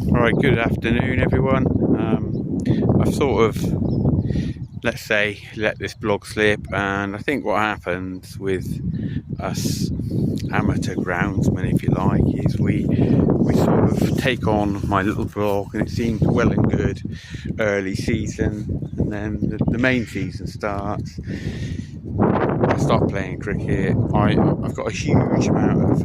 Right, good afternoon, everyone. I've sort of, let's say, let this blog slip, and I think what happens with us amateur groundsmen, if you like, is we sort of take on my little blog, and it seems well and good early season, and then the main season starts. I start playing cricket. I've got a huge amount of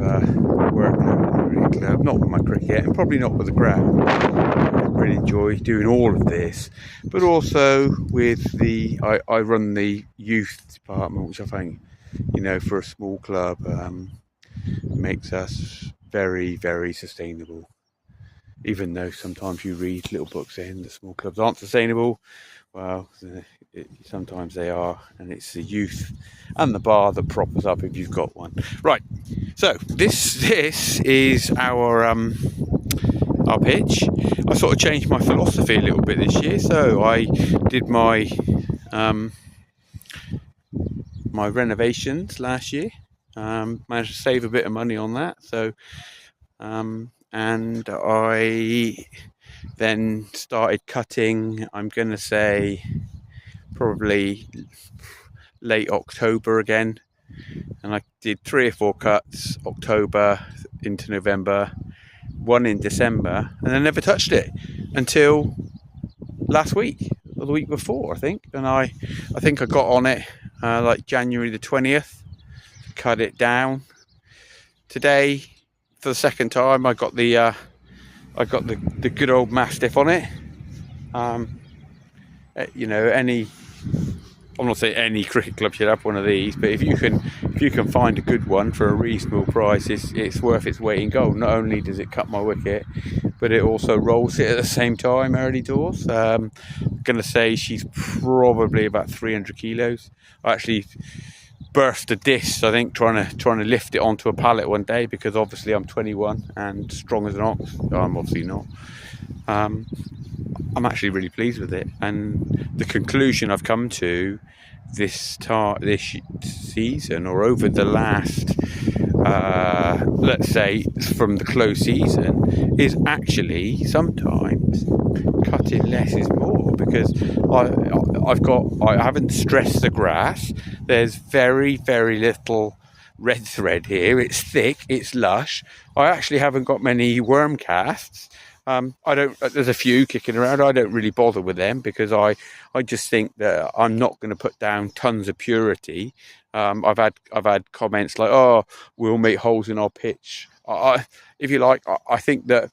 workload at the cricket club, not with my cricket, and probably not with the ground. I really enjoy doing all of this, but also with I run the youth department, which I think, for a small club, makes us very, very sustainable. Even though sometimes you read little books saying the small clubs aren't sustainable, well, sometimes they are, and it's the youth and the bar that prop us up if you've got one. Right. So this is our pitch. I sort of changed my philosophy a little bit this year. So I did my my renovations last year. Managed to save a bit of money on that. So and I then started cutting. I'm going to say probably late October again, and I did 3 or 4 cuts October into November, one in December, and I never touched it until last week or the week before, I think. And I think I got on it like January the 20th, cut it down. Today, for the second time, I got the good old Mastiff on it. I'm not saying any cricket club should have one of these, but if you can find a good one for a reasonable price, it's worth its weight in gold. Not only does it cut my wicket, but it also rolls it at the same time early doors. I'm going to say she's probably about 300 kilos. I actually burst a disc, I think, trying to lift it onto a pallet one day, because obviously I'm 21 and strong as an ox. I'm obviously not. I'm actually really pleased with it, and the conclusion I've come to this season, or over the last, let's say from the close season, is actually sometimes cutting less is more, because I haven't stressed the grass. There's very, very little red thread here. It's thick, it's lush. I actually haven't got many worm casts. There's a few kicking around. I don't really bother with them, because I just think that I'm not going to put down tons of purity. I've had comments like, "Oh, we'll make holes in our pitch." If you like, I think that